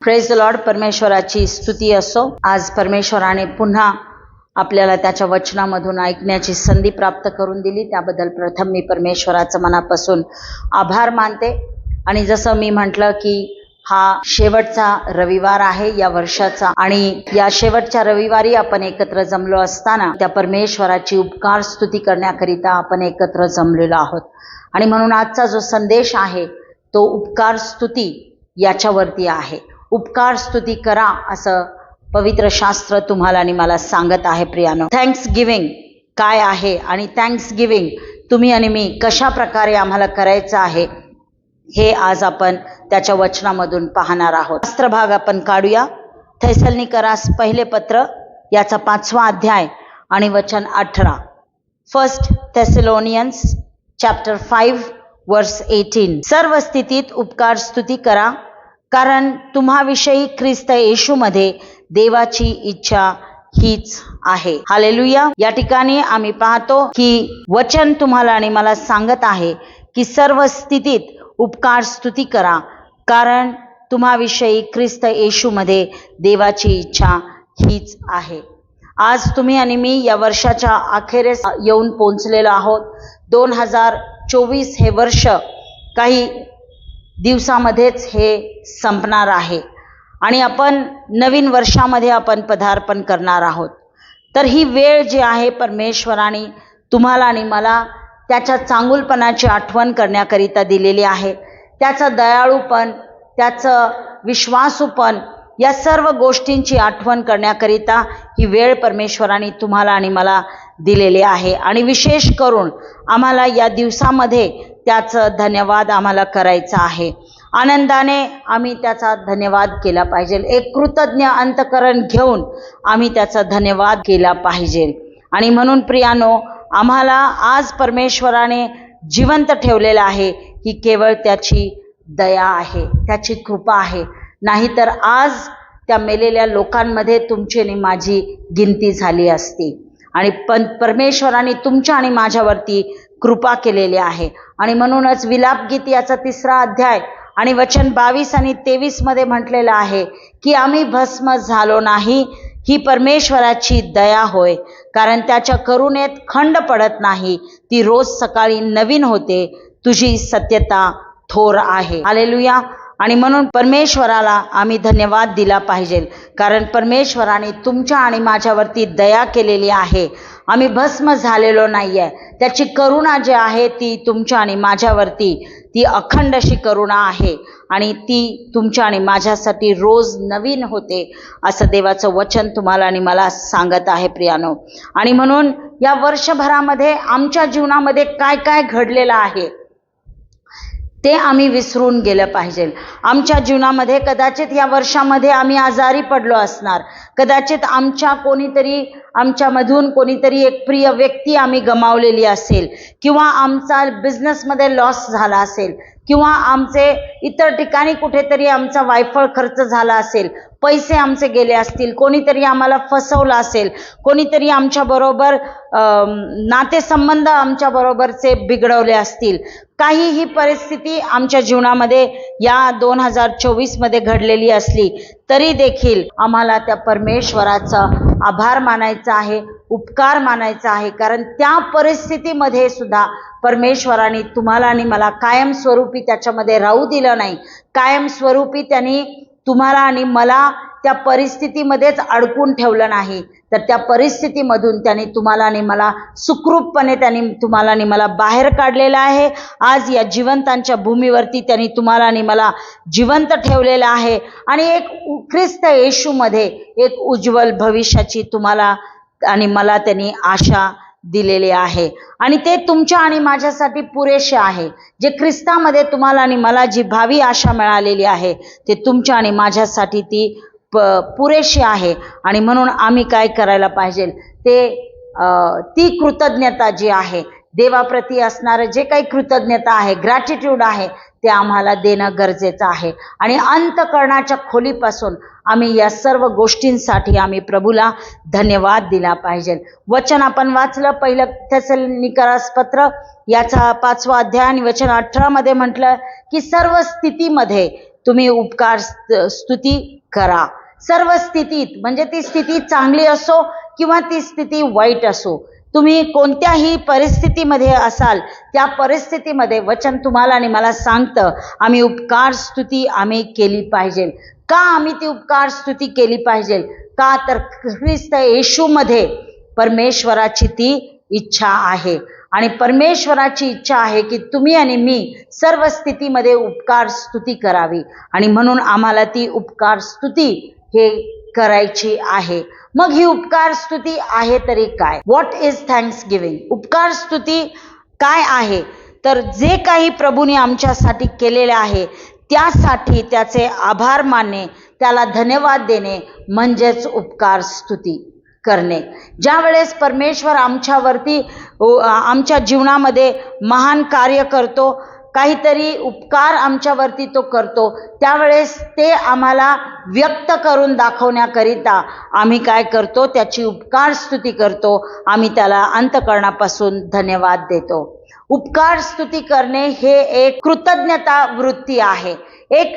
Praise the Lord. परमेश्वराची स्तुती असो. आज परमेश्वराने पुन्हा आपल्याला त्याच्या वचनामधून ऐकण्याची संधी प्राप्त करून दिली, त्याबद्दल प्रथम मी परमेश्वराचं मनापासून आभार मानते. आणि जसं मी म्हटलं की हा शेवटचा रविवार आहे या वर्षाचा, आणि या शेवटच्या रविवारी आपण एकत्र जमलो असताना त्या परमेश्वराची उपकार स्तुती करण्याकरिता आपण एकत्र जमलेलो आहोत. आणि म्हणून आजचा जो संदेश आहे तो उपकार स्तुती याच्यावरती आहे. उपकार स्तुती करा असं पवित्र शास्त्र तुम्हाला आणि मला सांगत आहे. प्रियानो, थँक्स गिव्हिंग काय आहे आणि थँक्स गिव्हिंग तुम्ही आणि मी कशा प्रकारे आम्हाला करायचं आहे हे आज आपण त्याच्या वचनामधून पाहणार आहोत. शास्त्रभाग आपण काढूया. थेसलनिकरास पहिले पत्र याचा 5वा अध्याय आणि वचन 18. फर्स्ट थेसलोनियन्स चॅप्टर 5 वर्स 18. सर्व स्थितीत उपकार स्तुती करा, कारण तुम्हाविषयी ख्रिस्त येशूमध्ये देवाची इच्छा हीच आहे. हालेलुया. या ठिकाणी आम्ही पाहतो की वचन तुम्हाला आणि मला सांगत आहे की सर्व स्थितीत उपकार स्तुती करा, कारण तुम्हाविषयी ख्रिस्त येशूमध्ये देवाची इच्छा हीच आहे. आज तुम्ही आणि मी या वर्षाच्या अखेरीस येऊन पोहोचलेलो आहोत. 2024 हे वर्ष काही दिवसामध्येच हे संपणार आहे आणि आपण नवीन वर्षामध्ये आपण पदार्पण करणार आहोत. तर ही वेळ जी आहे परमेश्वराने तुम्हाला आणि मला त्याच्या चांगुलपणाची आठवण करण्याकरिता दिलेली आहे. त्याचा दयाळूपण, त्याचं विश्वासूपण, या सर्व गोष्टींची आठवण करण्याकरिता ही वेळ परमेश्वराने तुम्हाला आणि मला दिलेली आहे. आणि विशेष करून आम्हाला या दिवसामध्ये त्याचं धन्यवाद आम्हाला करायचा आहे. आनंदाने आम्ही त्याचा धन्यवाद केला पाहिजे. एक कृतज्ञ अंतःकरण घेऊन आम्ही त्याचा धन्यवाद केला पाहिजे. आणि म्हणून प्रियानो, आम्हाला आज परमेश्वराने जिवंत ठेवलेलं आहे ही केवळ त्याची दया आहे, त्याची कृपा आहे. नाहीतर आज त्या मेलेल्या लोकांमध्ये तुमची आणि माझी गिनती झाली असती. आणि परमेश्वराने तुमच्या आणि माझ्यावरती कृपा केलेली आहे. आणि म्हणूनच विलापगीत याचा 3रा अध्याय आणि वचन 22 आणि 23 मध्ये म्हटलेलं आहे की आम्ही भस्म झालो नाही, ही परमेश्वराची दया होय, कारण त्याच्या करुणेत खंड पडत नाही, ती रोज सकाळी नवीन होते, तुझी सत्यता थोर आहे. हालेलुया. आणि म्हणून परमेश्वराला आम्ही धन्यवाद दिला पाहिजे, कारण परमेश्वराने तुमच्या आणि माझ्यावरती दया केलेली आहे. आम्ही भस्म झालेलो नाहीये. त्याची करुणा जी आहे ती तुमच्या आणि माझ्यावरती ती अखंड अशी करुणा आहे आणि ती तुमच्या आणि माझ्यासाठी रोज नवीन होते असं देवाचं वचन तुम्हाला आणि मला सांगत आहे. प्रियानो, आणि म्हणून या वर्षभरामध्ये आमच्या जीवनामध्ये काय काय घडलेलं आहे ते आम्ही विसरून गेलं पाहिजे. आमच्या जीवनामध्ये कदाचित या वर्षामध्ये आम्ही आजारी पडलो असणार, कदाचित आमच्यामधून कोणीतरी एक प्रिय व्यक्ती आम्ही गमावलेली असेल, किंवा आमचा बिझनेसमध्ये लॉस झाला असेल, किंवा आमचे इतर ठिकाणी कुठेतरी आमचा वायफळ खर्च झाला असेल, पैसे आमचे गेले असतील, कोणीतरी आम्हाला फसवलं असेल, कोणीतरी आमच्याबरोबर नातेसंबंध आमच्याबरोबरचे बिघडवले असतील. काहीही परिस्थिती आमच्या जीवनामध्ये या 2024 मध्ये घडलेली असली तरी देखील आम्हाला त्या परमेश्वराचा आभार मानायचा आहे, उपकार मानायचा आहे. कारण त्या परिस्थितीमध्ये सुद्धा परमेश्वराने तुम्हाला आणि मला कायमस्वरूपी त्याच्यामध्ये राहू दिलं नाही. कायमस्वरूपी त्यांनी तुम्हाला आणि मला त्या परिस्थितीमध्येच अडकून ठेवलं नाही, तर त्या परिस्थितीमधून त्यांनी तुम्हाला आणि मला सुखरूपपणे त्यांनी तुम्हाला आणि मला बाहेर काढलेलं आहे. आज या जिवंतांच्या भूमीवरती त्यांनी तुम्हाला आणि मला जिवंत ठेवलेलं आहे आणि एक ख्रिस्त येशूमध्ये एक उज्ज्वल भविष्याची तुम्हाला आणि मला त्यांनी आशा दिलेली आहे. आणि ते तुमच्या आणि माझ्यासाठी पुरेसे आहे. जे ख्रिस्तामध्ये तुम्हाला आणि मला जी भावी आशा मिळालेली आहे ते तुमच्या आणि माझ्यासाठी ती पुरेशी आहे. आणि म्हणून आम्ही काय करायला पाहिजे, ती कृतज्ञता जी आहे, देवाप्रती असणारं जे काही कृतज्ञता आहे, ग्रॅटिट्यूड आहे, ते आम्हाला देणं गरजेचं आहे. आणि अंतःकरणाच्या खोलीपासून आम्ही या सर्व गोष्टींसाठी आम्ही प्रभूला धन्यवाद दिला पाहिजे. वचन आपण वाचलं, पहिलं थेसलनिकरास पत्र याचा 5वा अध्याय आणि वचन 18 मध्ये म्हटलं की सर्व स्थितीमध्ये तुम्ही उपकार स्तुती करा सर्व स्थितीत, म्हणजे ती स्थिती चांगली असो किंवा ती स्थिती वाईट असो, तुम्ही कोणत्याही परिस्थितीमध्ये असाल त्या परिस्थितीमध्ये वचन तुम्हाला आणि मला सांगतं आम्ही उपकार स्तुती आम्ही केली पाहिजे. का आम्ही ती उपकार स्तुती केली पाहिजे? का तर ख्रिस्त येशूमध्ये परमेश्वराची ती इच्छा आहे आणि परमेश्वराची इच्छा आहे की तुम्ही आणि मी सर्व स्थितीमध्ये उपकार स्तुती करावी आणि म्हणून आम्हाला ती उपकार स्तुती हे करायची आहे. मग ही उपकार स्तुती आहे तरी काय? What is thanks giving? उपकार स्तुती काय आहे? तर जे काही प्रभूने आमच्यासाठी केलेले आहे त्यासाठी त्याचे आभार मानणे, त्याला धन्यवाद देणे म्हणजेच उपकार स्तुती करणे. ज्या वेळेस परमेश्वर आमच्यावरती आमच्या जीवनामध्ये महान कार्य करतो, काहीतरी उपकार आमच्यावरती तो करतो, त्यावेळेस ते आम्हाला व्यक्त करून दाखवण्याकरिता आम्ही काय करतो? त्याची उपकार स्तुती करतो. आम्ही त्याला अंतःकरणापासून धन्यवाद देतो. उपकार स्तुती करणे हे एक कृतज्ञता वृत्ती आहे, एक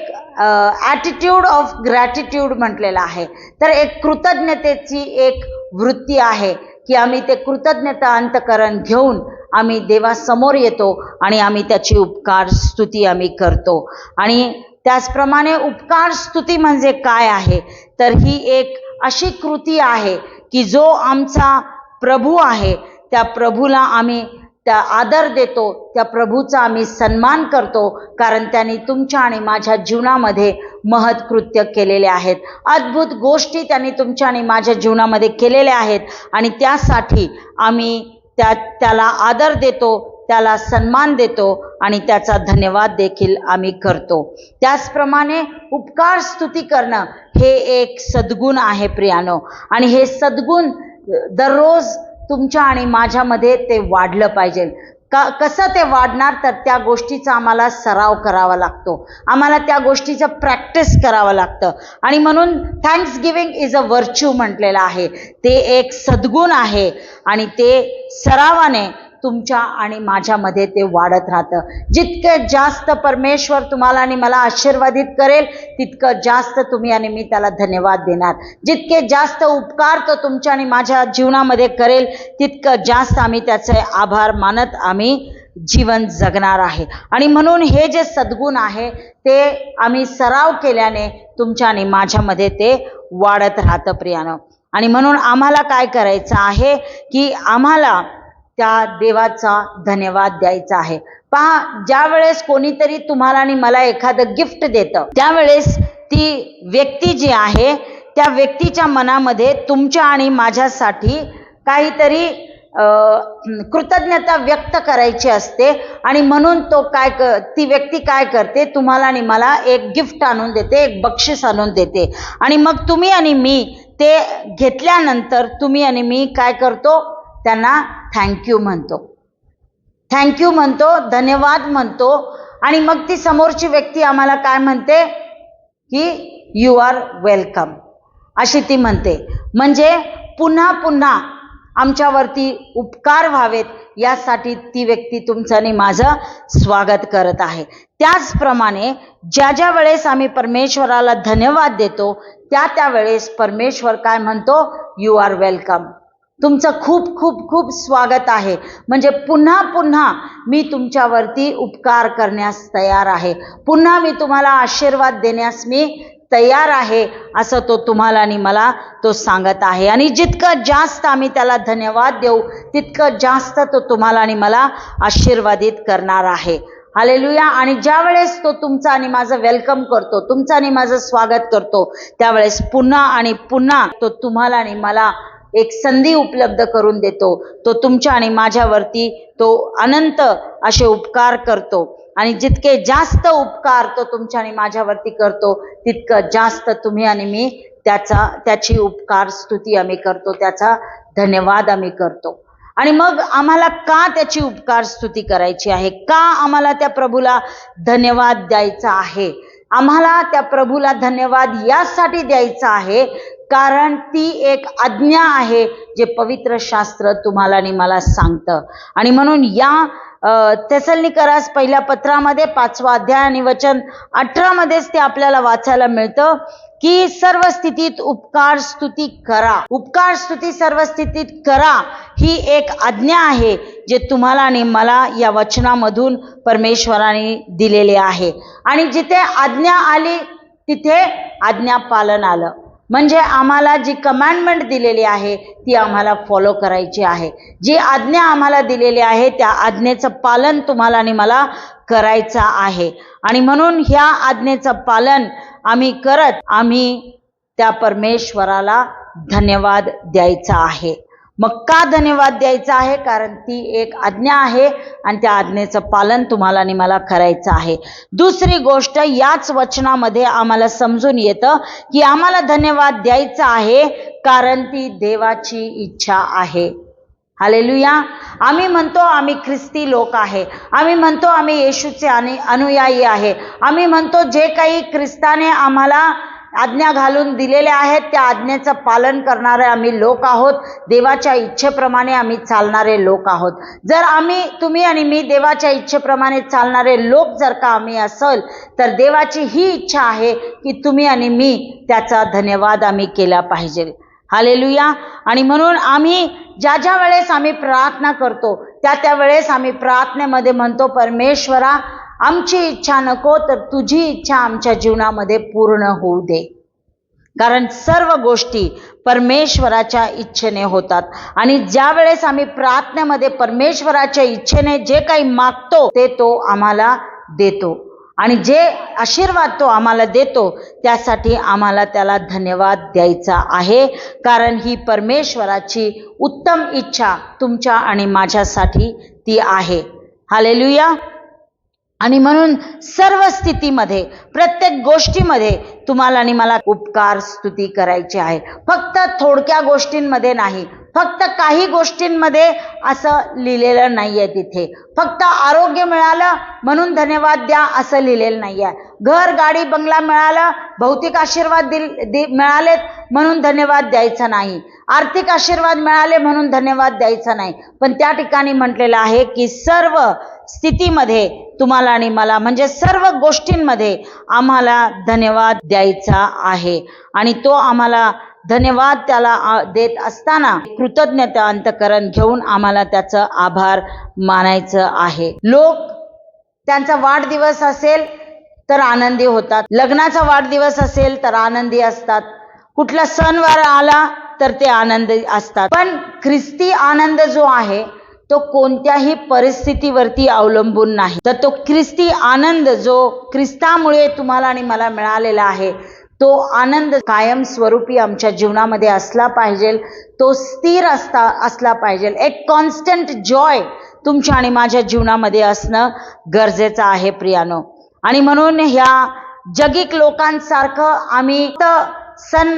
ॲटिट्यूड ऑफ ग्रॅटिट्यूड म्हटलेलं आहे. तर एक कृतज्ञतेची एक वृत्ती आहे की आम्ही ते कृतज्ञता अंतःकरण घेऊन आम्ही देवासमोर येतो आणि आम्ही त्याची उपकार स्तुती आम्ही करतो. आणि त्याचप्रमाणे उपकार स्तुती म्हणजे काय आहे? तर ही एक अशी कृती आहे की जो आमचा प्रभू आहे त्या प्रभूला आम्ही त्या आदर देतो, त्या प्रभूचा आम्ही सन्मान करतो, कारण त्यांनी तुमच्या आणि माझ्या जीवनामध्ये महत्कृत्य केलेले आहेत. अद्भुत गोष्टी त्यांनी तुमच्या आणि माझ्या जीवनामध्ये केलेल्या आहेत आणि त्यासाठी आम्ही त्याला आदर देतो, त्याला सन्मान देतो आणि त्याचा धन्यवाद देखील आम्ही करतो. त्याचप्रमाणे उपकार स्तुती करणं हे एक सद्गुण आहे प्रियानो, आणि हे सद्गुण दररोज तुमच्या आणि माझ्यामध्ये ते वाढलं पाहिजे. कसं ते वाढणार? तर त्या गोष्टीचा आम्हाला सराव करावा लागतो, आम्हाला त्या गोष्टीचं प्रॅक्टिस करावं लागतं. आणि म्हणून thanks giving is a virtue म्हटलेलं आहे. ते एक सद्गुण आहे आणि ते सरावाने तुमच्या आणि माझ्यामध्ये ते वाढत राहतं. जितके जास्त परमेश्वर तुम्हाला आणि मला आशीर्वादित करेल तितकं जास्त तुम्ही आणि मी त्याला धन्यवाद देणार. जितके जास्त उपकार तो तुमच्या आणि माझ्या जीवनामध्ये करेल तितकं जास्त आम्ही त्याचे आभार मानत आम्ही जीवन जगणार आहे. आणि म्हणून हे जे सद्गुण आहे ते आम्ही सराव केल्याने तुमच्या आणि माझ्यामध्ये ते वाढत राहतं प्रियानो. आणि म्हणून आम्हाला काय करायचं आहे की आम्हाला त्या देवाचा धन्यवाद द्यायचा आहे. पहा, ज्या वेळेस कोणीतरी तुम्हाला आणि मला एखादं गिफ्ट देतं त्यावेळेस ती व्यक्ती जी आहे त्या व्यक्तीच्या मनामध्ये तुमच्या आणि माझ्यासाठी काहीतरी कृतज्ञता व्यक्त करायची असते आणि म्हणून ती व्यक्ती काय करते? तुम्हाला आणि मला एक गिफ्ट आणून देते, एक बक्षीस आणून देते. आणि मग तुम्ही आणि मी ते घेतल्यानंतर तुम्ही आणि मी काय करतो? त्यांना थँक्यू म्हणतो, थँक्यू म्हणतो, धन्यवाद म्हणतो. आणि मग ती समोरची व्यक्ती आम्हाला काय म्हणते? की यू आर वेलकम अशी ती म्हणते. म्हणजे पुन्हा पुन्हा आमच्यावरती उपकार व्हावेत यासाठी ती व्यक्ती तुमचं आणि माझं स्वागत करत आहे. त्याचप्रमाणे ज्या वेळेस आम्ही परमेश्वराला धन्यवाद देतो त्या वेळेस परमेश्वर काय म्हणतो? यू आर वेलकम, तुमचं खूप खूप खूप स्वागत आहे. म्हणजे पुन्हा पुन्हा मी तुमच्यावरती उपकार करण्यास तयार आहे, पुन्हा मी तुम्हाला आशीर्वाद देण्यास मी तयार आहे, असं तो तुम्हाला आणि मला तो सांगत आहे. आणि जितकं जास्त आम्ही त्याला धन्यवाद देऊ तितकं जास्त तो तुम्हाला आणि मला आशीर्वादित करणार आहे. हालेलुया. आणि ज्या वेळेस तो तुमचं आणि माझं वेलकम करतो, तुमचं आणि माझं स्वागत करतो, त्यावेळेस पुन्हा आणि पुन्हा तो तुम्हाला आणि मला एक संधी उपलब्ध करून देतो. तो तुमच्या आणि माझ्यावरती तो अनंत असे उपकार करतो. आणि जितके जास्त उपकार तो तुमच्या आणि माझ्यावरती करतो तितकं जास्त तुम्ही आणि मी त्याची उपकार स्तुती आम्ही करतो, त्याचा धन्यवाद आम्ही करतो. आणि मग आम्हाला का त्याची उपकार स्तुती करायची आहे? का आम्हाला त्या प्रभूला धन्यवाद द्यायचा आहे? आम्हाला त्या प्रभूला धन्यवाद यासाठी द्यायचा आहे कारण ती एक आज्ञा आहे जे पवित्र शास्त्र तुम्हाला आणि मला सांगतं. आणि म्हणून या तेसलोनिकरास पहिल्या पत्रामध्ये 5वा अध्याय आणि वचन 18 मध्येच ते आपल्याला वाचायला मिळतं की सर्व स्थितीत उपकार स्तुती करा. उपकार स्तुती सर्व स्थितीत करा ही एक आज्ञा आहे जे तुम्हाला आणि मला या वचनामधून परमेश्वराने दिलेले आहे. आणि जिथे आज्ञा आली तिथे आज्ञा पालन आलं. म्हणजे आम्हाला जी कमांडमेंट दिलेली आहे ती आम्हाला फॉलो करायची आहे. जी आज्ञा आम्हाला दिलेली आहे त्या आज्ञेचं पालन तुम्हाला आणि मला करायचं आहे. आणि म्हणून ह्या आज्ञेचं पालन आम्ही करत आम्ही त्या परमेश्वराला धन्यवाद द्यायचा आहे. मग का धन्यवाद द्यायचा आहे? कारण ती एक आज्ञा आहे आणि त्या आज्ञेचं पालन तुम्हाला आणि मला करायचं आहे. दुसरी गोष्ट याच वचनामध्ये आम्हाला समजून येतं की आम्हाला धन्यवाद द्यायचा आहे कारण ती देवाची इच्छा आहे. हालेलुया. आम्ही म्हणतो आम्ही ख्रिस्ती लोक आहे, आम्ही म्हणतो आम्ही येशूचे अनुयायी आहे, आम्ही म्हणतो जे काही ख्रिस्ताने आम्हाला आज्ञा घालून दिलेले आहेत त्या आज्ञेचं पालन करणारे आम्ही लोक आहोत. देवाच्या इच्छेप्रमाणे आम्ही चालणारे लोक आहोत. जर तुम्ही आणि मी देवाच्या इच्छेप्रमाणे चालणारे लोक जर का आम्ही असेल तर देवाची ही इच्छा आहे की तुम्ही आणि मी त्याचा धन्यवाद आम्ही केला पाहिजे. हालेलुया. आणि म्हणून आम्ही ज्या वेळेस आम्ही प्रार्थना करतो त्या वेळेस आम्ही प्रार्थनेमध्ये म्हणतो परमेश्वरा आमची इच्छा नको तर तुझी इच्छा आमच्या जीवनामध्ये पूर्ण होऊ दे. कारण सर्व गोष्टी परमेश्वराच्या इच्छेने होतात. आणि ज्या वेळेस आम्ही प्रार्थनेमध्ये परमेश्वराच्या इच्छेने जे काही मागतो ते तो आम्हाला देतो. आणि जे आशीर्वाद तो आम्हाला देतो त्यासाठी आम्हाला त्याला धन्यवाद द्यायचा आहे. कारण ही परमेश्वराची उत्तम इच्छा तुमच्या आणि माझ्यासाठी ती आहे. हालेलुया. आणि म्हणून सर्व स्थितीमध्ये प्रत्येक गोष्टीमध्ये तुम्हाला आणि मला उपकार स्तुती करायची आहे. फक्त थोडक्या गोष्टींमध्ये नाही, फक्त काही गोष्टींमध्ये असं लिहिलेलं नाहीये. तिथे फक्त आरोग्य मिळालं म्हणून धन्यवाद द्या असं लिहिलेलं नाहीये. घर गाडी बंगला मिळालं, भौतिक आशीर्वाद मिळालेत म्हणून धन्यवाद द्यायचा नाही, आर्थिक आशीर्वाद मिळाले म्हणून धन्यवाद द्यायचा नाही. पण त्या ठिकाणी म्हटलेलं आहे की सर्व स्थितीमध्ये तुम्हाला आणि मला म्हणजे सर्व गोष्टींमध्ये आम्हाला धन्यवाद द्यायचा आहे. आणि तो आम्हाला धन्यवाद त्याला देत असताना कृतज्ञता अंतःकरण घेऊन आम्हाला त्याचं आभार मानायचं आहे. लोक त्यांचा वाढदिवस असेल तर आनंदी होतात, लग्नाचा वाढदिवस असेल तर आनंदी असतात, कुठला सणवार आला तर ते आनंदी असतात. पण ख्रिस्ती आनंद जो आहे तो कोणत्याही परिस्थितीवरती अवलंबून नाही. तर तो ख्रिस्ती आनंद जो ख्रिस्तामुळे तुम्हाला आणि मला मिळालेला आहे तो आनंद कायमस्वरूपी आमच्या जीवनामध्ये असला पाहिजे, तो स्थिर असला पाहिजे. एक कॉन्स्टंट जॉय तुमच्या आणि माझ्या जीवनामध्ये असणं गरजेचं आहे प्रियानो. आणि म्हणून ह्या जगिक लोकांसारखं आम्ही सण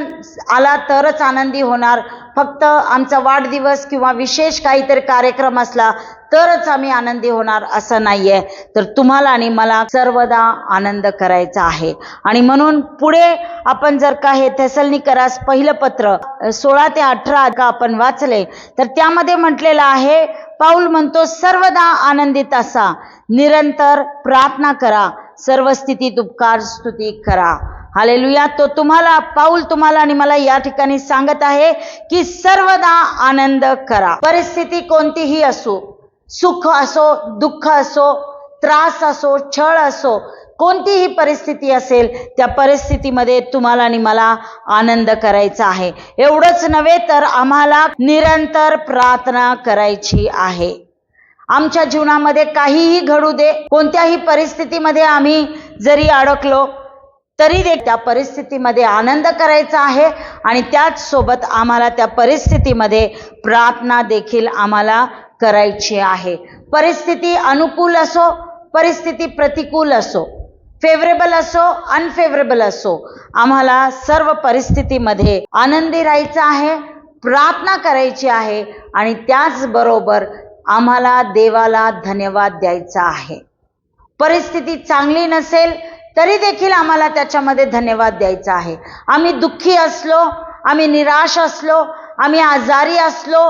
आला तरच आनंदी होणार, फक्त आमचा वाढदिवस किंवा विशेष काहीतरी कार्यक्रम असला तरच आम्ही आनंदी होणार असं नाहीये. तर तुम्हाला आणि मला सर्वदा आनंद करायचा आहे. आणि म्हणून पुढे आपण जर का हे तेसलोनिकरास पहिलं पत्र 16 ते 18 का आपण वाचले तर त्यामध्ये म्हटलेलं आहे, पाऊल म्हणतो सर्वदा आनंदित असा, निरंतर प्रार्थना करा, सर्व स्थितीत उपकार स्तुती करा. हालेलुया. तो पाऊल तुम्हाला आणि मला या ठिकाणी सांगत आहे की सर्वदा आनंद करा. परिस्थिती कोणतीही असो, सुख असो, दुःख असो, त्रास असो, छळ असो, कोणतीही परिस्थिती असेल त्या परिस्थितीमध्ये तुम्हाला आणि मला आनंद करायचा आहे. एवढंच नव्हे तर आम्हाला निरंतर प्रार्थना करायची आहे. आमच्या जीवनामध्ये काहीही घडू दे, कोणत्याही परिस्थितीमध्ये आम्ही जरी अडकलो तरी त्या परिस्थितीमध्ये आनंद करायचा आहे. आणि त्याच सोबत आम्हाला त्या परिस्थितीमध्ये प्रार्थना देखील आम्हाला करायची आहे. परिस्थिती अनुकूल असो, परिस्थिती प्रतिकूल असो, फेवरेबल असो, अनफेवरेबल असो, आम्हाला सर्व परिस्थितीमध्ये आनंदी राहायचं आहे, प्रार्थना करायची आहे. आणि त्याचबरोबर आम्हाला देवाला धन्यवाद द्यायचा आहे. परिस्थिती चांगली नसेल तरी देखील आम्हाला त्याच्यामध्ये धन्यवाद द्यायचा आहे. आम्ही दुःखी असलो, आम्ही निराश असलो, आम्ही आजारी असलो,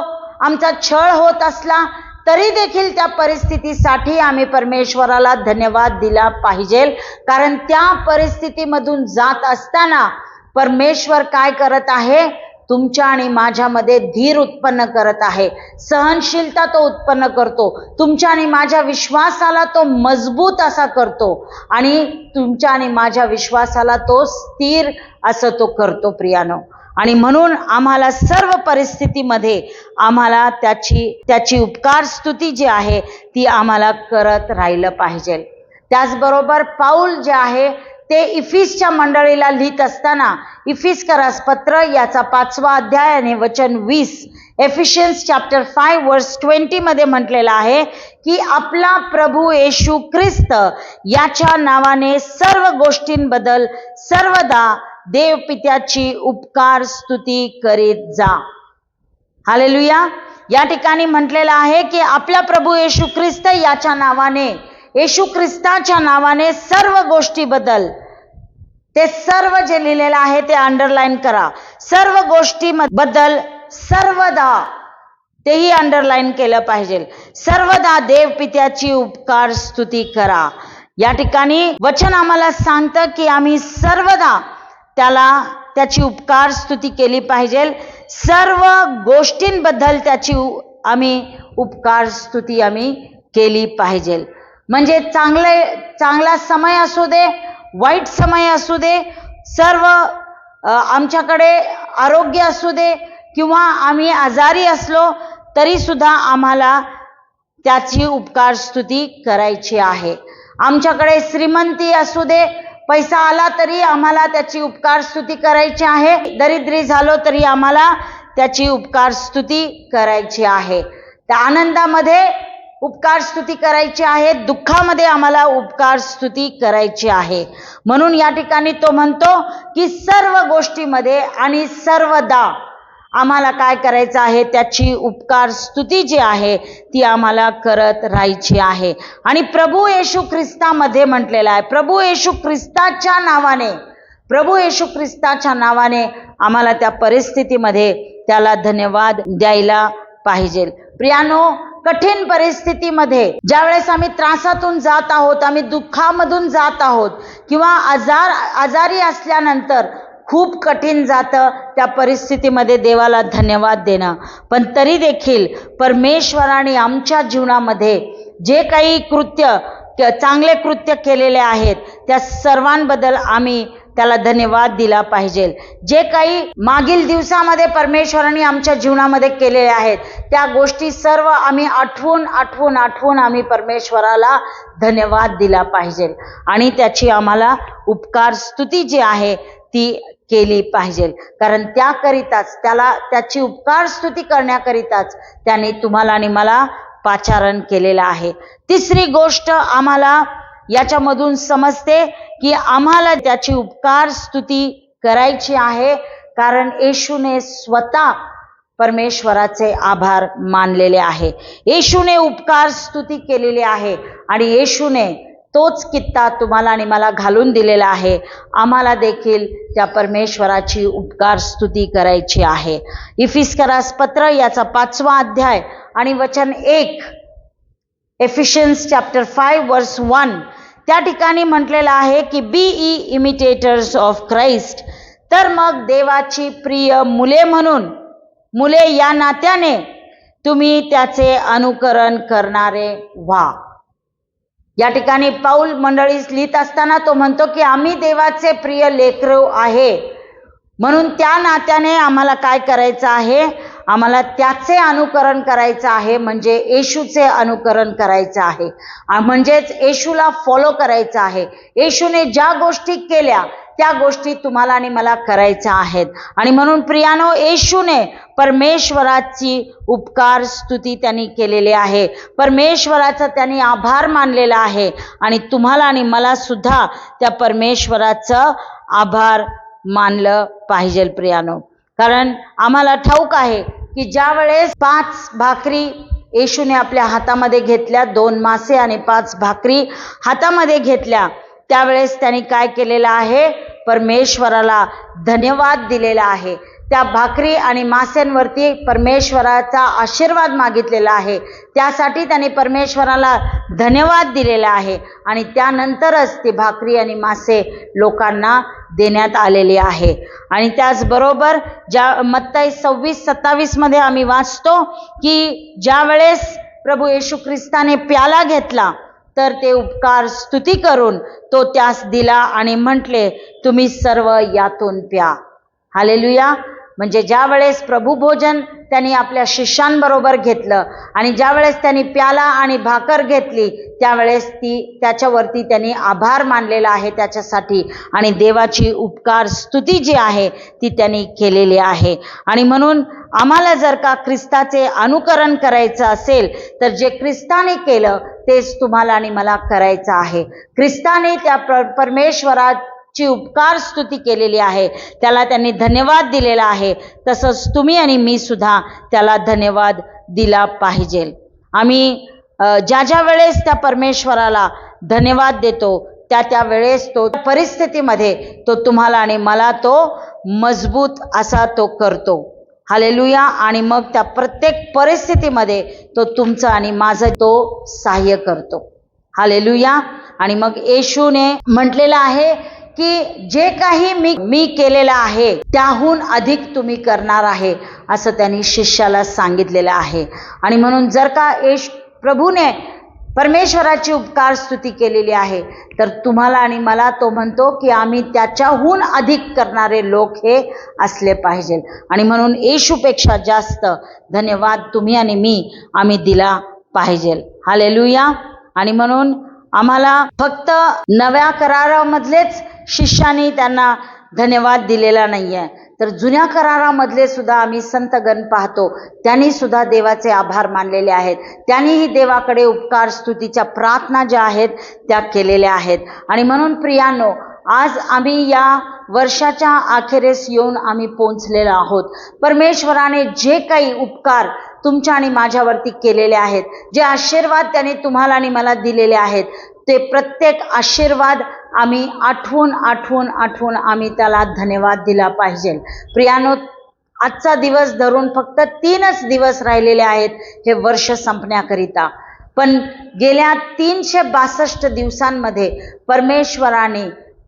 आमचा छळ होत असला तरी देखील त्या परिस्थितीसाठी आम्ही परमेश्वराला धन्यवाद दिला पाहिजे, कारण त्या परिस्थितीमधून जात असताना परमेश्वर काय करत आहे, तुमच्या आणि माझ्यामध्ये धीर उत्पन्न करत आहे, सहनशीलता तो उत्पन्न करतो, तुमच्या आणि माझ्या विश्वासाला तो मजबूत असा करतो आणि तुमच्या आणि माझ्या विश्वासाला तो स्थिर असं तो करतो प्रियानो. आणि म्हणून आम्हाला सर्व परिस्थितीमध्ये आम्हाला त्याची उपकार स्तुती जी आहे ती आम्हाला करत राहिलं पाहिजे. त्याचबरोबर पाऊल जे आहे ते इफिसच्या मंडळीला लिहित असताना इफिसकरास पत्र याचा 5वा अध्याय आणि वचन 20, एफिशियन्स चॅप्टर 5 वर्स 20 मध्ये म्हटलेलं आहे की आपला प्रभू येशू ख्रिस्त याच्या नावाने सर्व गोष्टींबद्दल सर्वदा देव पित्याची उपकार स्तुती करीत जा. हालेलुया. या ठिकाणी म्हटलेलं आहे की आपल्या प्रभू येशू ख्रिस्त याच्या नावाने, येशू ख्रिस्ताच्या नावाने सर्व गोष्टीबद्दल, ते सर्व जे लिहिलेलं आहे ते अंडरलाईन करा, सर्व गोष्टीबद्दल सर्वदा, तेही अंडरलाईन केलं पाहिजे, सर्वदा देव पित्याची उपकार स्तुती करा. या ठिकाणी वचन आम्हाला सांगतं की आम्ही सर्वदा त्याची उपकार स्तुती केली पाहिजे, सर्व गोष्टींबद्दल त्याची आम्ही उपकार स्तुती आम्ही केली पाहिजे. म्हणजे चांगला समय असू दे, वाईट समय असू दे, सर्व आमच्याकडे आरोग्य असू दे किंवा आम्ही आजारी असलो तरी सुद्धा आम्हाला त्याची उपकार स्तुती करायची आहे. आमच्याकडे श्रीमंती असू दे, पैसा आला तरी आम्हाला त्याची उपकार स्तुती करायची आहे, दरिद्री झालो तरी आम्हाला त्याची उपकार स्तुती करायची आहे. त्या आनंदामध्ये उपकार स्तुती करायची आहे, दुःखामध्ये आम्हाला उपकार स्तुती करायची आहे. म्हणून या ठिकाणी तो म्हणतो की सर्व गोष्टीमध्ये आणि सर्वदा आम्हाला काय करायचं आहे, त्याची उपकार स्तुती जी आहे ती आम्हाला करत राहायची आहे. आणि प्रभू येशू ख्रिस्तामध्ये म्हटलेलं आहे, प्रभू येशू ख्रिस्ताच्या नावाने आम्हाला त्या परिस्थितीमध्ये त्याला धन्यवाद द्यायला पाहिजे. प्रियानो, कठीण परिस्थितीमध्ये ज्यावेळेस आम्ही त्रासातून जात आहोत, आम्ही दुःखामधून जात आहोत किंवा आजारी असल्यानंतर खूप कठीण जातं, त्या परिस्थितीमध्ये देवाला धन्यवाद देणं. पण तरी देखील परमेश्वराने आमच्या जीवनामध्ये जे काही चांगले कृत्य केलेले आहेत त्या सर्वांबद्दल आम्ही त्याला धन्यवाद दिला पाहिजे. जे काही मागील दिवसामध्ये परमेश्वराने आमच्या जीवनामध्ये केलेले आहेत त्या गोष्टी सर्व आम्ही आठवून आम्ही परमेश्वराला धन्यवाद दिला पाहिजे आणि त्याची आम्हाला उपकार स्तुती जी आहे ती केली पाहिजे. कारण त्याकरिताच, त्याची उपकार स्तुती करण्याकरिताच त्याने तुम्हाला आणि मला पाचारण केलेलं आहे. तिसरी गोष्ट आम्हाला याच्यामधून समजते की आम्हाला त्याची उपकार स्तुती करायची आहे, कारण येशूने स्वतः परमेश्वराचे आभार मानलेले आहे. येशूने उपकार स्तुती केलेली आहे आणि येशूने तोच कित्ता तुम्हाला आणि मला घालून दिलेला आहे. आम्हाला देखील त्या परमेश्वराची उपकार स्तुती करायची आहे. इफिसकरास पत्र याचा 5वा अध्याय आणि वचन 1, एफिशियन्स चॅप्टर 5 वर्स 1, त्या ठिकाणी म्हटलेलं आहे की बी ई इमिटेटर्स ऑफ क्राइस्ट, तर मग देवाची प्रिय मुले या नात्याने तुम्ही त्याचे अनुकरण करणारे व्हा. या ठिकाणी पाऊल मंडळीस लिहित असताना तो म्हणतो की आम्ही देवाचे प्रिय लेकरू आहे, म्हणून त्या नात्याने आम्हाला काय करायचं आहे, आम्हाला त्याचे अनुकरण करायचं आहे, म्हणजे येशूचे अनुकरण करायचं आहे, म्हणजेच येशूला फॉलो करायचं आहे. येशूने ज्या गोष्टी केल्या त्या गोष्टी तुम्हाला आणि मला करायच्या आहेत. आणि म्हणून प्रियानो, येशूने परमेश्वराची उपकार स्तुती त्यांनी केलेली आहे, परमेश्वराचा त्यांनी आभार मानलेला आहे आणि तुम्हाला आणि मला सुद्धा त्या परमेश्वराचं आभार मानलं पाहिजे प्रियानो. कारण आम्हाला ठाऊक आहे की ज्या वेळेस 5 भाकरी येशूने आपल्या हातामध्ये घेतल्या, 2 मासे आणि 5 भाकरी हातामध्ये घेतल्या, त्यावेळेस त्यांनी काय केलेलं आहे, परमेश्वराला धन्यवाद दिलेला आहे. त्या भाकरी आणि मास्यांवरती परमेश्वराचा आशीर्वाद मागितलेला आहे, त्यासाठी त्याने परमेश्वराला धन्यवाद दिलेला आहे आणि त्यानंतरच ती भाकरी आणि मासे लोकांना देण्यात आलेले आहे. आणि त्याचबरोबर मत्ती 26:27 मध्ये आम्ही वाचतो की ज्या वेळेस प्रभू येशू ख्रिस्ताने प्याला घेतला तर ते उपकार स्तुती करून तो त्यास दिला आणि म्हटले, तुम्ही सर्व यातून प्या. हालेलुया. म्हणजे ज्या वेळेस प्रभू भोजन त्यांनी आपल्या शिष्यांबरोबर घेतलं आणि ज्या वेळेस त्यांनी प्याला आणि भाकर घेतली त्यावेळेस त्याच्यावरती त्यांनी आभार मानलेला आहे त्याच्यासाठी आणि देवाची उपकार स्तुती जी आहे ती त्यांनी केलेली आहे. आणि म्हणून आम्हाला जर का ख्रिस्ताचे अनुकरण करायचं असेल तर जे ख्रिस्ताने केलं तेच तुम्हाला आणि मला करायचं आहे. ख्रिस्ताने त्या परमेश्वराची उपकार स्तुती केलेली आहे, त्याला त्यांनी धन्यवाद दिलेला आहे. तसंच तुम्ही आणि मी सुद्धा त्याला धन्यवाद दिला पाहिजे. आम्ही ज्या वेळेस त्या परमेश्वराला धन्यवाद देतो त्या वेळेस तो परिस्थितीमध्ये तो तुम्हाला आणि मला तो मजबूत असा तो करतो. हालेलुया. आणि मग त्या प्रत्येक परिस्थितीमध्ये तो तुमचं आणि माझं तो सहाय्य करतो. हालेलुया. आणि मग येशूने म्हटलेलं आहे की जे काही मी केलेलं आहे त्याहून अधिक तुम्ही करणार आहे असं त्यांनी शिष्याला सांगितलेलं आहे. आणि म्हणून जर का प्रभूने परमेश्वराची उपकार स्तुती केलेली आहे तर तुम्हाला आणि मला तो म्हणतो की आम्ही त्याच्याहून अधिक करणारे लोक हे असले पाहिजे. आणि म्हणून येशूपेक्षा जास्त धन्यवाद तुम्ही आणि आम्ही दिला पाहिजे. हालेलुया. आणि म्हणून आम्हाला फक्त नव्या करारामधलेच शिष्याने त्यांना धन्यवाद दिलेला नाही आहे, तर जुन्या करारामधले सुद्धा आम्ही संतगण पाहतो, त्यांनी सुद्धा देवाचे आभार मानलेले आहेत. त्यांनीही देवाकडे उपकार स्तुतीच्या प्रार्थना ज्या आहेत त्या केलेल्या आहेत. आणि म्हणून प्रियांनो, आज आम्ही या वर्षाच्या अखेरीस येऊन आम्ही पोहोचलेलो आहोत. परमेश्वराने जे काही उपकार तुमच्या आणि माझ्यावरती केलेले आहेत, जे आशीर्वाद त्याने तुम्हाला आणि मला दिलेले आहेत, ते प्रत्येक आशीर्वाद आम्ही आठवून आम्ही त्याला धन्यवाद दिला पाहिजे. प्रियानो, आजचा दिवस धरून फक्त 3च दिवस राहिलेले आहेत हे वर्ष संपण्याकरिता. पण गेल्या 362 दिवसांमध्ये परमेश्वराने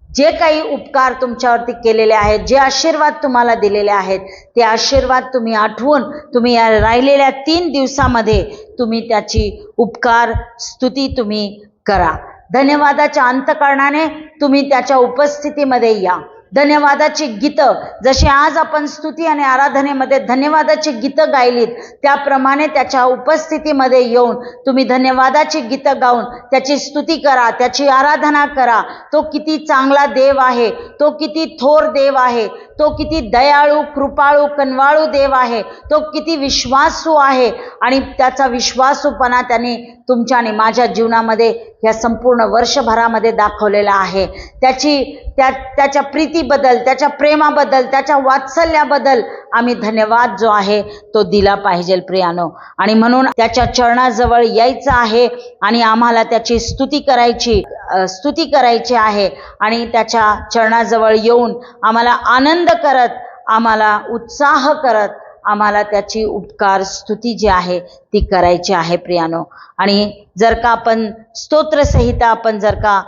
जे काही उपकार तुमच्यावरती केलेले आहेत, जे आशीर्वाद तुम्हाला दिलेले आहेत, ते आशीर्वाद तुम्ही आठवून तुम्ही या राहिलेल्या 3 दिवसामध्ये तुम्ही त्याची उपकार स्तुती तुम्ही करा. धन्यवादाच्या अंतःकरणाने तुम्ही त्याच्या उपस्थितीमध्ये या. धन्यवादाची गीतं, जशी आज आपण स्तुती आणि आराधनेमध्ये धन्यवादाची गीतं गायलीत, त्याप्रमाणे त्याच्या उपस्थितीमध्ये येऊन तुम्ही धन्यवादाची गीतं गाऊन त्याची स्तुती करा, त्याची आराधना करा. तो किती चांगला देव आहे, तो किती थोर देव आहे, तो किती दयाळू, कृपाळू, कनवाळू देव आहे, तो किती विश्वासू आहे. आणि त्याचा विश्वासूपणा त्याने तुमच्या आणि माझ्या जीवनामध्ये या संपूर्ण वर्षभरामध्ये दाखवलेला आहे. त्याच्या प्रीतीबद्दल, त्याच्या प्रेमाबद्दल, त्याच्या वात्सल्याबद्दल आम्ही धन्यवाद जो आहे तो दिला पाहिजे प्रियानो. आणि म्हणून त्याच्या चरणाजवळ यायचं आहे आणि आम्हाला त्याची स्तुती करायची आहे. आणि त्याच्या चरणाजवळ येऊन आम्हाला आनंद करत, आम्हाला उत्साह करत, आम्हाला त्याची उपकार स्तुती जी आहे ती करायची आहे प्रियानो. आणि जर का आपण स्तोत्रसंहिता आपण जर का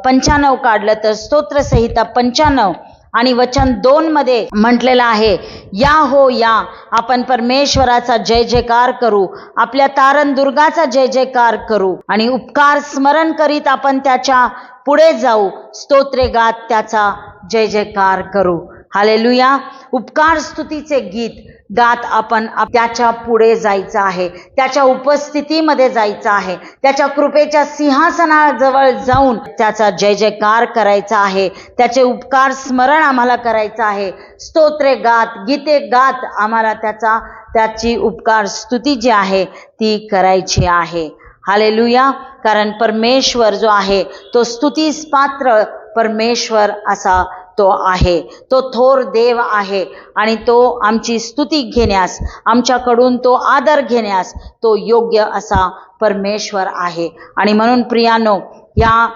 95 काढलं तर स्तोत्रसंहिता 95 आणि वचन 2 मध्ये म्हटलेलं आहे, या हो या, आपण परमेश्वराचा जय जयकार करू, आपल्या तारणदुर्गाचा जय जयकार करू आणि उपकार स्मरण करीत आपण त्याच्या पुढे जाऊ, स्तोत्रे गात त्याचा जय जयकार करू. हालेलुया. उपकार स्तुतीचे गीत गात आपण त्याच्या पुढे जायचं आहे, त्याच्या उपस्थितीमध्ये जायचं आहे, त्याच्या कृपेच्या सिंहासनाजवळ जाऊन त्याचा जय जयकार करायचा आहे, त्याचे उपकार स्मरण आम्हाला करायचं आहे. स्तोत्रे गात, गीते गात आम्हाला त्याची उपकार स्तुती जी आहे ती करायची आहे. हालेलुया. कारण परमेश्वर जो आहे तो स्तुतीस पात्र परमेश्वर असा तो आहे, तो थोर देव आहे आणि तो आमची स्तुती घेण्यास, आमच्याकडून तो आदर घेण्यास तो योग्य असा परमेश्वर आहे. आणि म्हणून प्रियानो, या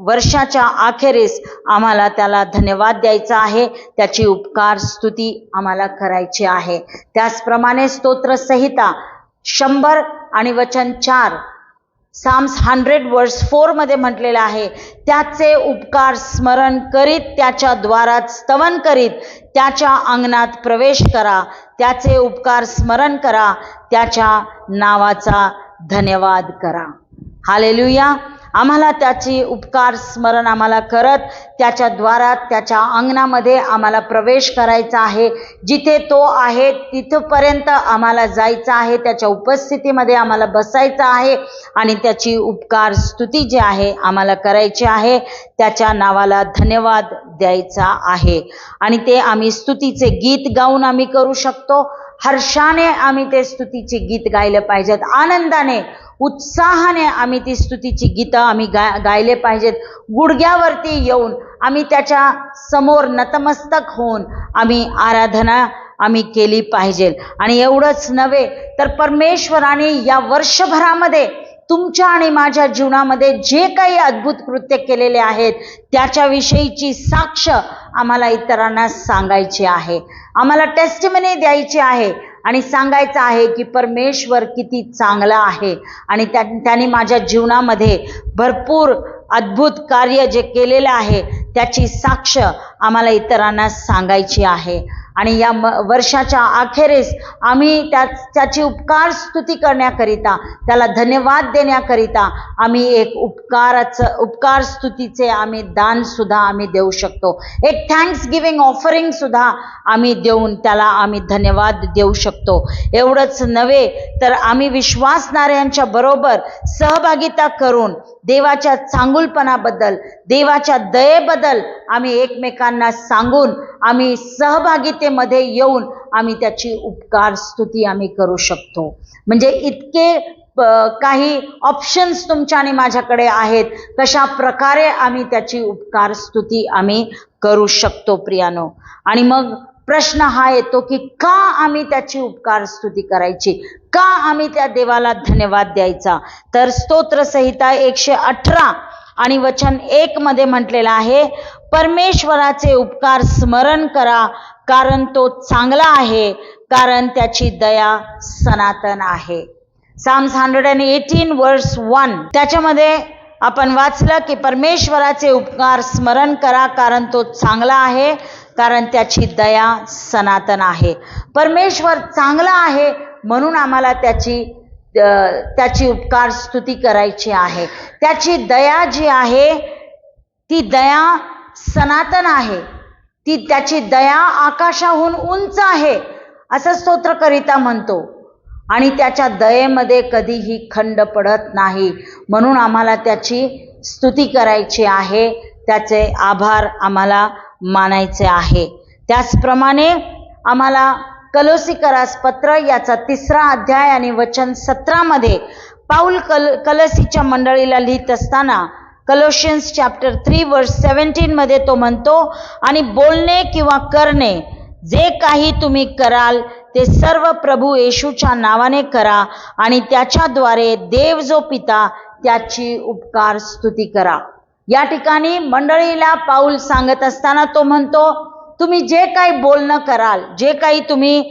वर्षाच्या अखेरीस आम्हाला त्याला धन्यवाद द्यायचा आहे, त्याची उपकार स्तुती आम्हाला करायची आहे. त्याचप्रमाणे स्तोत्रसंहिता 100 आणि वचन 4 Psalms 100 verse 4 मध्ये म्हटलेलं आहे, त्याचे उपकार स्मरण करीत त्याच्या द्वारात स्तवन करीत त्याच्या अंगणात प्रवेश करा. त्याचे उपकार स्मरण करा, त्याच्या नावाचा धन्यवाद करा. हालेलुया. आम्हाला त्याची उपकार स्मरण आम्हाला करत त्याच्या द्वारात त्याच्या अंगणामध्ये आम्हाला प्रवेश करायचा आहे. जिथे तो आहे तिथपर्यंत आम्हाला जायचं आहे, त्याच्या उपस्थितीमध्ये आम्हाला बसायचं आहे आणि त्याची उपकार स्तुती जी आहे आम्हाला करायची आहे, त्याच्या नावाला धन्यवाद द्यायचा आहे. आणि ते आम्ही स्तुतीचे गीत गाऊन आम्ही करू शकतो. हर्षाने आम्ही ते स्तुतीचे गीत गायले पाहिजेत, आनंदाने उत्साहाने आम्ही ती स्तुतीची गीतं आम्ही गायले पाहिजेत. गुडघ्यावरती येऊन आम्ही त्याच्या समोर नतमस्तक होऊन आम्ही आराधना आम्ही केली पाहिजे. आणि एवढंच नव्हे तर परमेश्वराने या वर्षभरामध्ये तुमच्या आणि माझ्या जीवनामध्ये जे काही अद्भुत कृत्य केलेले आहेत त्याच्याविषयीची साक्ष आम्हाला इतरांना सांगायची आहे, आम्हाला टेस्टिमनी द्यायची आहे आणि सांगायचं आहे की परमेश्वर किती चांगला आहे आणि त्यांनी माझ्या जीवनामध्ये भरपूर अद्भुत कार्य जे केलेलं आहे त्याची साक्ष आम्हाला इतरांना सांगायची आहे. आणि या वर्षाच्या अखेरीस आम्ही त्याची उपकार स्तुती करण्याकरिता, त्याला धन्यवाद देण्याकरिता आम्ही एक उपकार स्तुतीचे आम्ही दान सुद्धा आम्ही देऊ शकतो. एक थँक्स गिव्हिंग ऑफरिंग सुद्धा आम्ही देऊन त्याला आम्ही धन्यवाद देऊ शकतो. एवढंच नव्हे तर आम्ही विश्वासणाऱ्यांच्या बरोबर सहभागिता करून देवाच्या चांगुलपणाबद्दल, देवाच्या दयेबद्दल आम्ही एकमेकांना सांगून आम्ही सहभागितेमध्ये येऊन आम्ही त्याची उपकार स्तुती आम्ही करू शकतो. म्हणजे इतके काही ऑप्शन्स तुमच्या आणि माझ्याकडे आहेत, कशा प्रकारे आम्ही त्याची उपकार स्तुती आम्ही करू शकतो प्रियानो. आणि मग प्रश्न हा येतो की का आम्ही त्याची उपकार स्तुती करायची, का आम्ही त्या देवाला धन्यवाद द्यायचा. तर स्तोत्रसंहिता 118 आणि वचन 1 मध्ये म्हटलेलं आहे, परमेश्वराचे उपकार स्मरण करा कारण तो चांगला आहे, कारण त्याची दया सनातन आहे. Psalms 118 verse 1 त्याच्यामध्ये आपण वाचलं की परमेश्वराचे उपकार स्मरण करा कारण तो चांगला आहे, कारण त्याची दया सनातन आहे. परमेश्वर चांगला आहे म्हणून आम्हाला त्याची उपकार स्तुती करायची आहे. त्याची दया जी आहे ती दया सनातन आहे, त्याची दया आकाशाहून उंच आहे असं स्तोत्रकरिता म्हणतो. आणि त्याच्या दयेमध्ये कधीही खंड पडत नाही, म्हणून आम्हाला त्याची स्तुती करायची आहे, त्याचे आभार आम्हाला मानायचे आहे. त्याचप्रमाणे आम्हाला कलोसीकरास पत्र याचा 3रा अध्याय आणि वचन 17 मध्ये पाऊल कलसीच्या मंडळीला लिहित असताना कलोशियन्स चॅप्टर 3 वर्स 17 मध्ये तो म्हणतो, आणि बोलणे किंवा करणे जे काही तुम्ही कराल ते सर्व प्रभू येशूच्या नावाने करा आणि त्याच्याद्वारे देव जो पिता त्याची उपकार स्तुती करा. या ठिकाणी मंडळीला पाऊल सांगत असताना तो म्हणतो, तुम्ही जे काही बोलणं कराल, जे काही तुम्ही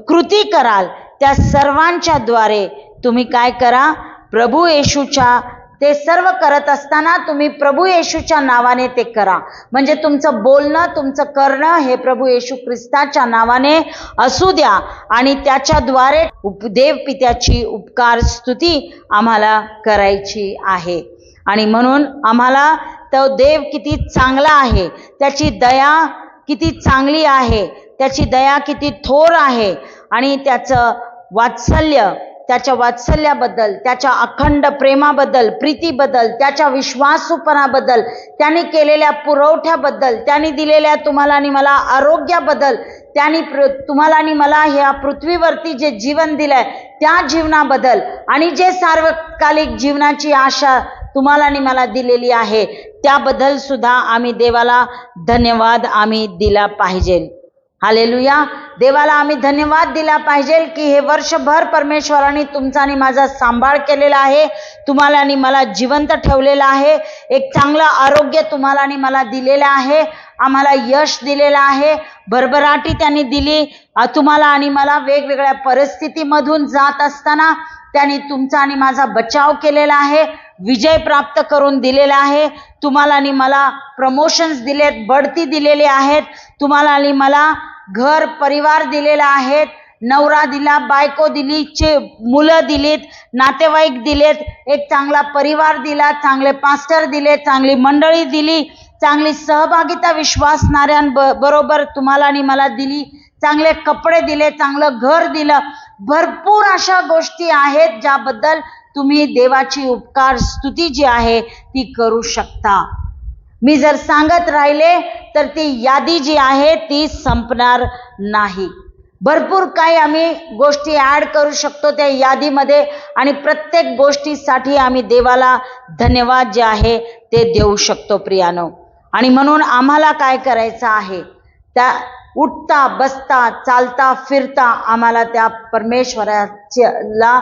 कृती कराल त्या सर्वांच्या द्वारे तुम्ही काय करा, प्रभू येशूच्या, ते सर्व करत असताना तुम्ही प्रभू येशूच्या नावाने ते करा. म्हणजे तुमचं बोलणं, तुमचं करणं हे प्रभू येशू ख्रिस्ताच्या नावाने असू द्या आणि त्याच्याद्वारे देव पित्याची उपकार स्तुती आम्हाला करायची आहे. आणि म्हणून आम्हाला तो देव किती चांगला आहे, त्याची दया किती चांगली आहे, त्याची दया किती थोर आहे आणि त्याचं वात्सल्य, त्याच्या वात्सल्याबद्दल, त्याच्या अखंड प्रेमाबद्दल, प्रीतीबद्दल, त्याच्या विश्वासूपणाबद्दल, त्यांनी केलेल्या पुरवठ्याबद्दल, त्यांनी दिलेल्या तुम्हाला आणि मला आरोग्याबद्दल, त्यांनी तुम्हाला आणि मला ह्या पृथ्वीवरती जे जीवन दिलंय त्या जीवनाबद्दल आणि जे सार्वकालिक जीवनाची आशा तुम्हाला आणि मला दिलेली आहे त्याबद्दल सुद्धा आम्ही देवाला धन्यवाद आम्ही दिला पाहिजे. हालेलुया. देवाला आम्ही धन्यवाद दिला पाहिजे की हे वर्षभर परमेश्वराने तुमचा आणि माझा सांभाळ केलेला आहे, तुम्हाला आणि मला जिवंत ठेवलेला आहे, एक चांगलं आरोग्य तुम्हाला आणि मला दिलेलं आहे, आम्हाला यश दिलेलं आहे, भरभराटी त्यांनी दिली तुम्हाला आणि मला वेगवेगळ्या परिस्थितीमधून जात असताना त्यांनी तुमचा आणि माझा बचाव केलेला आहे, विजय प्राप्त करून दिलेला आहे, तुम्हाला आणि मला प्रमोशन्स दिलेत, बढती दिलेली आहेत, तुम्हाला आणि मला घर परिवार दिलेला आहे, नवरा दिला, बायको दिली, मुलं दिलीत, नातेवाईक दिलेत, एक चांगला परिवार दिला, चांगले पास्टर दिले, चांगली मंडळी दिली, चांगली सहभागिता विश्वासणाऱ्यांबरोबर तुम्हाला आणि मला दिली, चांगले कपडे दिले, चांगलं घर दिलं, भरपूर अशा गोष्टी आहेत ज्याबद्दल तुम्ही देवाची उपकार स्तुती जी आहे ती करू शकता. मी जर सांगत राहिले तर ती यादी जी आहे ती संपणार नाही. भरपूर काही आम्ही गोष्टी ऍड करू शकतो त्या यादीमध्ये आणि प्रत्येक गोष्टीसाठी आम्ही देवाला धन्यवाद जे आहे ते देऊ शकतो प्रियानो. आणि म्हणून आम्हाला काय करायचं आहे, त्या उठता बसता चालता फिरता आम्हाला त्या परमेश्वराला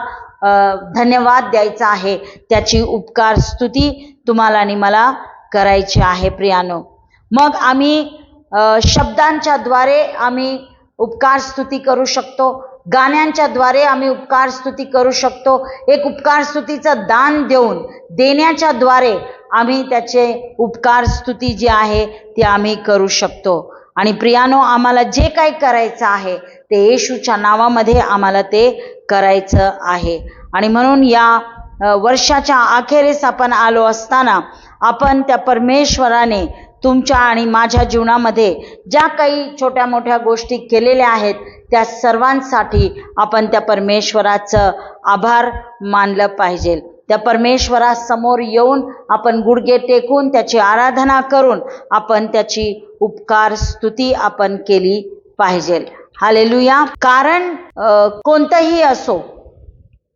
धन्यवाद द्यायचा आहे, त्याची उपकार स्तुती तुम्हाला आणि मला करायची आहे प्रियानो. मग आम्ही शब्दांच्या द्वारे आम्ही उपकार स्तुती करू शकतो, गाण्यांच्या द्वारे आम्ही उपकार स्तुती करू शकतो, एक उपकार स्तुतीचं दान देऊन देण्याच्या द्वारे आम्ही त्याचे उपकार स्तुती जी आहे ती आम्ही करू शकतो. आणि प्रियानो आम्हाला जे काही करायचं आहे ते येशूच्या नावामध्ये आम्हाला ते करायचं आहे. आणि म्हणून या वर्षाच्या अखेरीस आपण आलो असताना आपण त्या परमेश्वराने तुमच्या आणि माझ्या जीवनामध्ये ज्या काही छोट्या मोठ्या गोष्टी केलेल्या आहेत त्या सर्वांसाठी आपण त्या परमेश्वराचं आभार मानलं पाहिजे. त्या परमेश्वरासमोर येऊन आपण गुडघे टेकून त्याची आराधना करून आपण त्याची उपकार स्तुती आपण केली पाहिजे. हालेलुया. कारण कोणतंही असो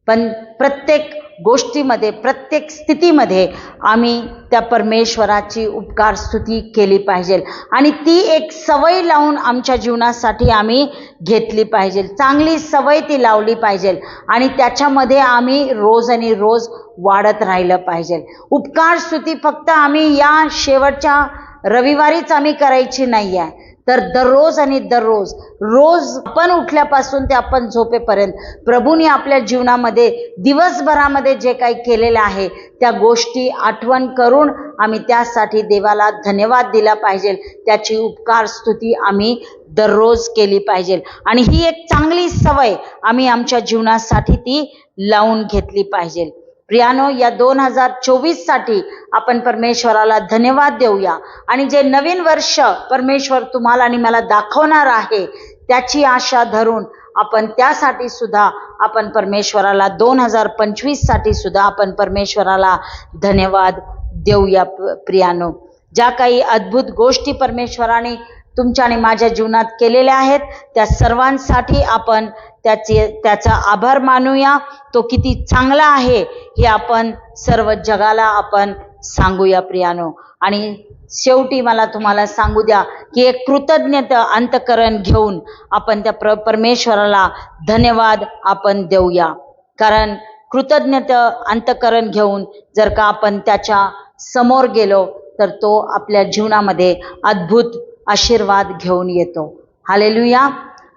पण प्रत्येक गोष्टीमध्ये प्रत्येक स्थितीमध्ये आम्ही त्या परमेश्वराची उपकार स्तुती केली पाहिजे आणि ती एक सवय लावून आमच्या जीवनासाठी आम्ही घेतली पाहिजे. चांगली सवय ती लावली पाहिजे आणि त्याच्यामध्ये आम्ही रोज आणि रोज वाढत राहिलं पाहिजे. उपकार स्तुती फक्त आम्ही या शेवटच्या रविवारीच आम्ही करायची नाही आहे, तर दररोज आणि दररोज रोज आपण उठल्यापासून ते आपण झोपेपर्यंत प्रभूने आपल्या जीवनामध्ये दिवसभरामध्ये जे काही केलेलं आहे त्या गोष्टी आठवण करून आम्ही त्यासाठी देवाला धन्यवाद दिला पाहिजे, त्याची उपकार स्तुती आम्ही दररोज केली पाहिजे. आणि ही एक चांगली सवय आम्ही आमच्या जीवनासाठी ती लावून घेतली पाहिजे. प्रियानो, या 2024 साठी आपण परमेश्वराला धन्यवाद देऊया आणि जे नवीन वर्ष परमेश्वर तुम्हाला आणि मला दाखवणार आहे त्याची आशा धरून आपण त्यासाठी सुद्धा आपण परमेश्वराला 2025 साठी सुद्धा आपण परमेश्वराला धन्यवाद देऊया. प्रियानो, ज्या काही अद्भुत गोष्टी परमेश्वराने तुमच्या आणि माझ्या जीवनात केलेल्या आहेत त्या सर्वांसाठी आपण त्याचा आभार मानूया. तो किती चांगला आहे हे आपण सर्व जगाला आपण सांगूया प्रियानो. आणि शेवटी मला तुम्हाला सांगू द्या की एक कृतज्ञता अंतःकरण घेऊन आपण त्या परमेश्वराला धन्यवाद आपण देऊया. कारण कृतज्ञता अंतःकरण घेऊन जर का आपण त्याच्या समोर गेलो तर तो आपल्या जीवनामध्ये अद्भुत आशीर्वाद घेऊन येतो. हालेलुया.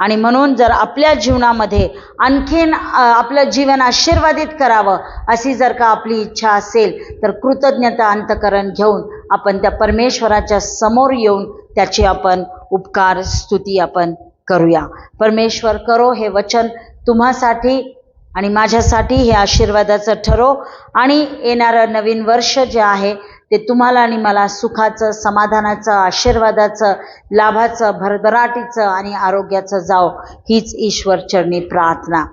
आणि म्हणून जर आपल्या जीवनामध्ये आणखीन आपलं जीवन आशीर्वादित करावं अशी जर का आपली इच्छा असेल तर कृतज्ञता अंतःकरण घेऊन आपण त्या परमेश्वराच्या समोर येऊन त्याची आपण उपकार स्तुती आपण करूया. परमेश्वर करो हे वचन तुम्हासाठी आणि माझ्यासाठी हे आशीर्वादाचं ठरो आणि येणारं नवीन वर्ष जे आहे ते तुम्हाला आणि मला सुखाचं, समाधानाचं, आशीर्वादाचं, लाभाचं, भरभराटीचं आणि आरोग्याचं जाओ हीच ईश्वर चरणी प्रार्थना.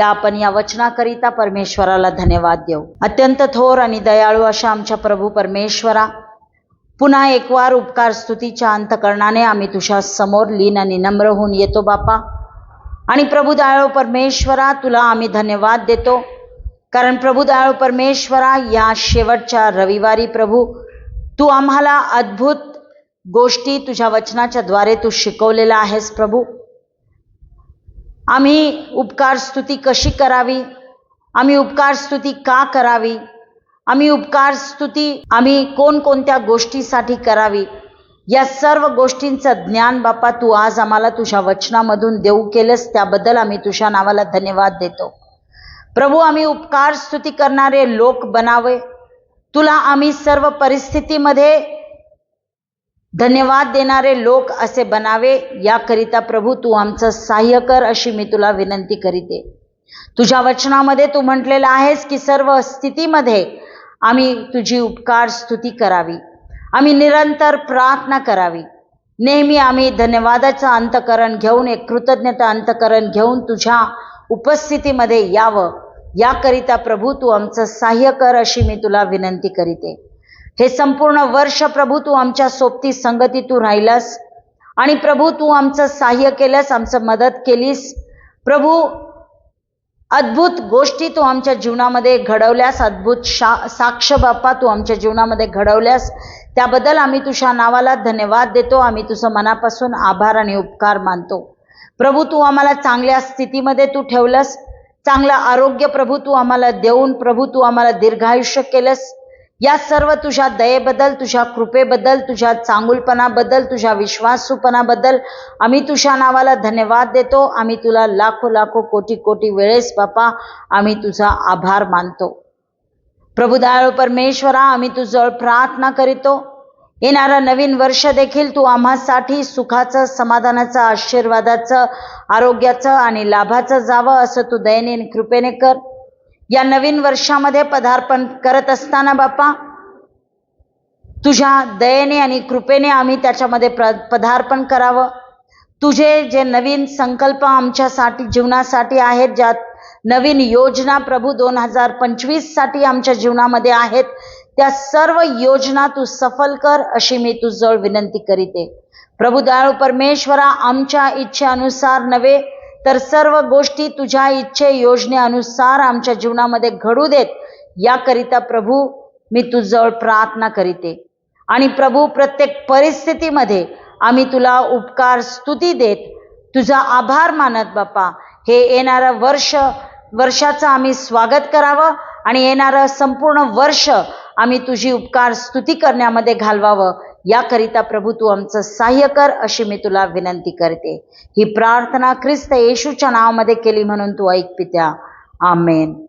आपण या वचनाकरिता परमेश्वराला धन्यवाद देऊ. अत्यंत थोर आणि दयाळू अशा आमच्या प्रभू परमेश्वरा, पुन्हा एक वार उपकार स्तुतीच्या अंतःकरणाने आम्ही तुझ्या समोर लीन आणि नम्र होऊन येतो बापा. आणि प्रभू दयाळू परमेश्वरा, तुला आम्ही धन्यवाद देतो कारण प्रभू दयाळू परमेश्वरा, या शेवटच्या रविवारी प्रभू तू आम्हाला अद्भुत गोष्टी तुझ्या वचनाच्या द्वारे तू शिकवलेला आहेस प्रभू. आम्ही उपकार स्तुती कशी करावी, आम्ही उपकार स्तुती का करावी, आम्ही उपकार स्तुती आम्ही कोणकोणत्या गोष्टीसाठी करावी, या सर्व गोष्टींचं ज्ञान बापा तू आज आम्हाला तुझ्या वचनामधून देऊ केलंस, त्याबद्दल आम्ही तुझ्या नावाला धन्यवाद देतो. प्रभू, आम्ही उपकार स्तुती करणारे लोक बनावे, तुला आम्ही सर्व परिस्थितीमध्ये धन्यवाद देणारे लोक असे बनावे, याकरिता प्रभू तू आमचं सहाय्य कर अशी मी तुला विनंती करीते. तुझ्या वचनामध्ये तू म्हटलेलं आहेस की सर्व स्थितीमध्ये आम्ही तुझी उपकार स्तुती करावी, आम्ही निरंतर प्रार्थना करावी, नेहमी आम्ही धन्यवादाचं अंतकरण घेऊन, एक कृतज्ञता अंतकरण घेऊन तुझ्या उपस्थितीमध्ये यावं, याकरिता प्रभू तू आमचं सहाय्य कर अशी मी तुला विनंती करीते. हे संपूर्ण वर्ष प्रभू तू आमच्या सोबती संगती तू राहिलास आणि प्रभू तू आमचं सहाय्य केलंस, आमचं मदत केलीस. प्रभू, अद्भुत गोष्टी तू आमच्या जीवनामध्ये घडवल्यास, अद्भुत साक्ष बाप्पा तू आमच्या जीवनामध्ये घडवल्यास, त्याबद्दल आम्ही तुझ्या नावाला धन्यवाद देतो. आम्ही तुझं मनापासून आभार आणि उपकार मानतो. प्रभू, तू आम्हाला चांगल्या स्थितीमध्ये तू ठेवलंस, चांगलं आरोग्य प्रभू तू आम्हाला देऊन प्रभू तू आम्हाला दीर्घायुष्य केलंस. या सर्व तुझ्या दयेबद्दल, तुझ्या कृपेबद्दल, तुझ्या चांगुलपणाबद्दल, तुझ्या विश्वासूपणाबद्दल आम्ही तुझ्या नावाला धन्यवाद देतो. आम्ही तुला लाखो लाखो कोटी कोटी वेळेस बापा आम्ही तुझा आभार मानतो. प्रभू दयाळू परमेश्वरा, आम्ही तुझ्याजवळ प्रार्थना करीतो, येणारं नवीन वर्ष देखील तू आम्हासाठी सुखाचं, समाधानाचं, आशीर्वादाचं, आरोग्याचं आणि लाभाचं जावं असं तू दयेने आणि कृपेने कर. या नवीन वर्षामध्ये पदार्पण करत असताना बापा तुझ्या दयेने आणि कृपेने आम्ही त्याच्यामध्ये पदार्पण करावं. तुझे जे नवीन संकल्प आमच्यासाठी जीवनासाठी आहेत, ज्या नवीन योजना प्रभू 2025 साठी आमच्या जीवनामध्ये आहेत, त्या सर्व योजना तू सफल कर अशी मी तुझ्याजवळ विनंती करीते. प्रभू दयाळू परमेश्वरा, आमच्या इच्छेनुसार नव्हे तर सर्व गोष्टी तुझ्या इच्छे योजनेनुसार आमच्या जीवनामध्ये घडू देत, याकरिता प्रभू मी तुझ्याजवळ प्रार्थना करीते. आणि प्रभू, प्रत्येक परिस्थितीमध्ये आम्ही तुला उपकार स्तुती देत तुझा आभार मानत बापा हे येणारं वर्षाचं आम्ही स्वागत करावं आणि येणारं संपूर्ण वर्ष आम्ही तुझी उपकार स्तुती करण्यामध्ये घालवावं, याकरिता प्रभू तू आमचं सहाय्य कर अशी मी तुला विनंती करते. ही प्रार्थना ख्रिस्त येशूच्या नावामध्ये केली म्हणून तू ऐक पित्या. आमेन.